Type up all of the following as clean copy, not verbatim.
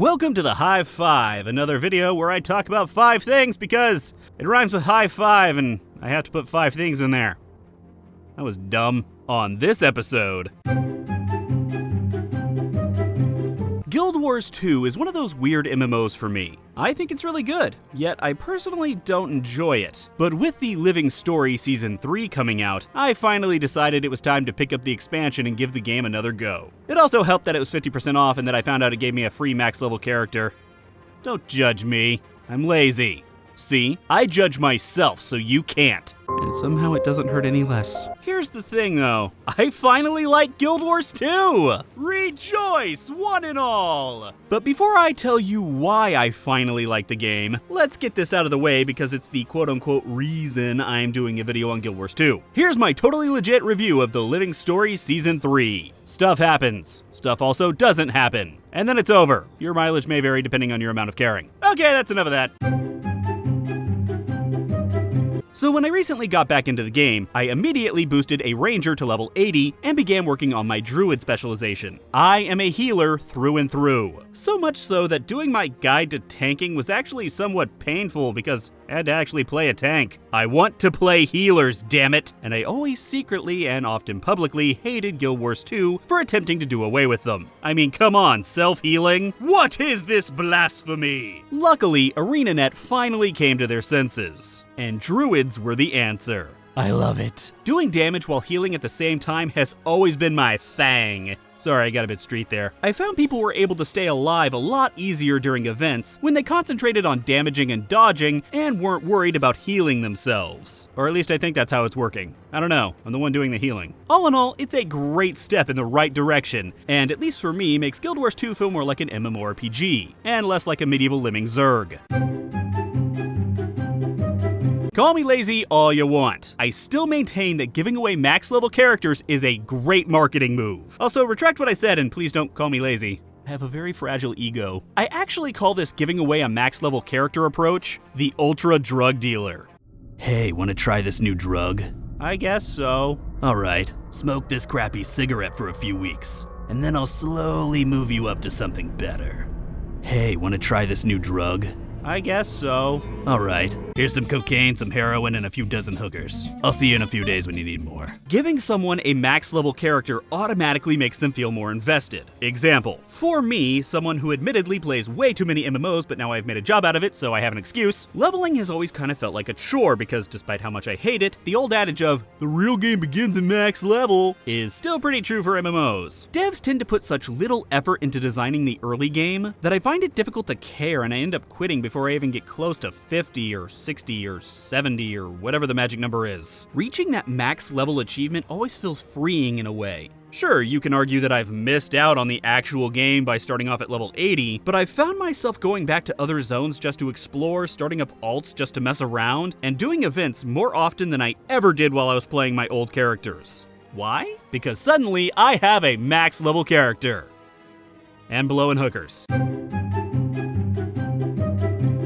Welcome to the Hive 5, another video where I talk about 5 things because it rhymes with high five and I have to put 5 things in there. That was dumb. On this episode, Guild Wars 2 is one of those weird MMOs for me. I think it's really good, yet I personally don't enjoy it. But with the Living Story Season 3 coming out, I finally decided it was time to pick up the expansion and give the game another go. It also helped that it was 50% off and that I found out it gave me a free max level character. Don't judge me, I'm lazy. See, I judge myself so you can't. And somehow it doesn't hurt any less. Here's the thing though, I finally like Guild Wars 2! Rejoice, one and all! But before I tell you why I finally like the game, let's get this out of the way because it's the quote-unquote reason I'm doing a video on Guild Wars 2. Here's my totally legit review of the Living Story Season 3. Stuff happens. Stuff also doesn't happen. And then it's over. Your mileage may vary depending on your amount of caring. Okay, that's enough of that. So when I recently got back into the game, I immediately boosted a ranger to level 80 and began working on my druid specialization. I am a healer through and through. So much so that doing my guide to tanking was actually somewhat painful because I had to actually play a tank. I want to play healers, damn it! And I always secretly and often publicly hated Guild Wars 2 for attempting to do away with them. I mean, come on, self-healing? What is this blasphemy? Luckily, ArenaNet finally came to their senses, and druids were the answer. I love it. Doing damage while healing at the same time has always been my thing. Sorry, I got a bit street there. I found people were able to stay alive a lot easier during events when they concentrated on damaging and dodging and weren't worried about healing themselves. Or at least I think that's how it's working. I don't know, I'm the one doing the healing. All in all, it's a great step in the right direction, and at least for me, makes Guild Wars 2 feel more like an MMORPG, and less like a medieval lemming Zerg. Call me lazy all you want. I still maintain that giving away max level characters is a great marketing move. Also, retract what I said and please don't call me lazy. I have a very fragile ego. I actually call this giving away a max level character approach the ultra drug dealer. Hey, wanna try this new drug? I guess so. Alright, smoke this crappy cigarette for a few weeks, and then I'll slowly move you up to something better. Hey, wanna try this new drug? I guess so. Alright, here's some cocaine, some heroin, and a few dozen hookers. I'll see you in a few days when you need more. Giving someone a max level character automatically makes them feel more invested. Example, for me, someone who admittedly plays way too many MMOs, but now I've made a job out of it, so I have an excuse, leveling has always kind of felt like a chore because despite how much I hate it, the old adage of, the real game begins at max level, is still pretty true for MMOs. Devs tend to put such little effort into designing the early game that I find it difficult to care and I end up quitting before I even get close to 50 or 60 or 70 or whatever the magic number is. Reaching that max level achievement always feels freeing in a way. Sure, you can argue that I've missed out on the actual game by starting off at level 80, but I've found myself going back to other zones just to explore, starting up alts just to mess around, and doing events more often than I ever did while I was playing my old characters. Why? Because suddenly I have a max level character. And blowing hookers.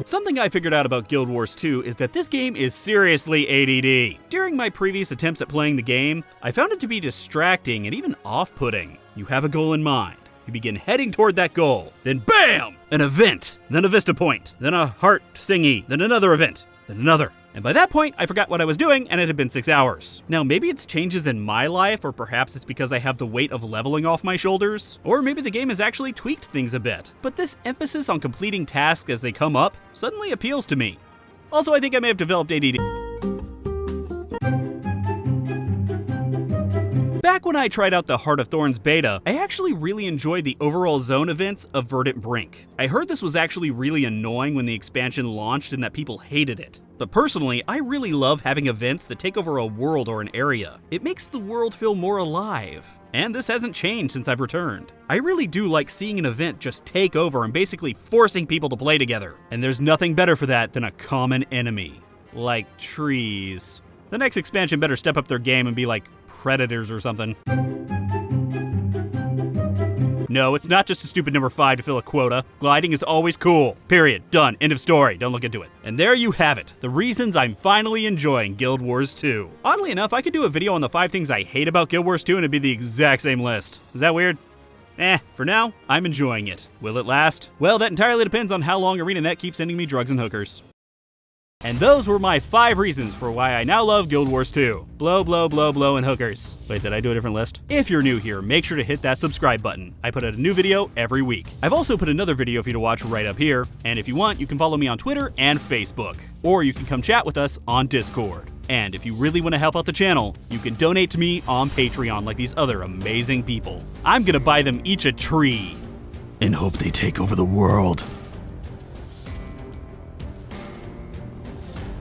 Something I figured out about Guild Wars 2 is that this game is seriously ADD. During my previous attempts at playing the game, I found it to be distracting and even off-putting. You have a goal in mind. You begin heading toward that goal. Then BAM! An event, then a vista point, then a heart thingy, then another event, then another. And by that point, I forgot what I was doing and it had been 6 hours. Now maybe it's changes in my life, or perhaps it's because I have the weight of leveling off my shoulders, or maybe the game has actually tweaked things a bit. But this emphasis on completing tasks as they come up suddenly appeals to me. Also, I think I may have developed ADD. Back when I tried out the Heart of Thorns beta, I actually really enjoyed the overall zone events of Verdant Brink. I heard this was actually really annoying when the expansion launched and that people hated it. But personally, I really love having events that take over a world or an area. It makes the world feel more alive. And this hasn't changed since I've returned. I really do like seeing an event just take over and basically forcing people to play together. And there's nothing better for that than a common enemy. Like trees. The next expansion better step up their game and be like predators or something. No, it's not just a stupid number 5 to fill a quota. Gliding is always cool. Period. Done. End of story. Don't look into it. And there you have it. The reasons I'm finally enjoying Guild Wars 2. Oddly enough, I could do a video on the 5 things I hate about Guild Wars 2 and it'd be the exact same list. Is that weird? For now, I'm enjoying it. Will it last? Well, that entirely depends on how long ArenaNet keeps sending me drugs and hookers. And those were my 5 reasons for why I now love Guild Wars 2. Blow, blow, blow, blow, and hookers. Wait, did I do a different list? If you're new here, make sure to hit that subscribe button. I put out a new video every week. I've also put another video for you to watch right up here, and if you want, you can follow me on Twitter and Facebook. Or you can come chat with us on Discord. And if you really want to help out the channel, you can donate to me on Patreon like these other amazing people. I'm gonna buy them each a tree and hope they take over the world.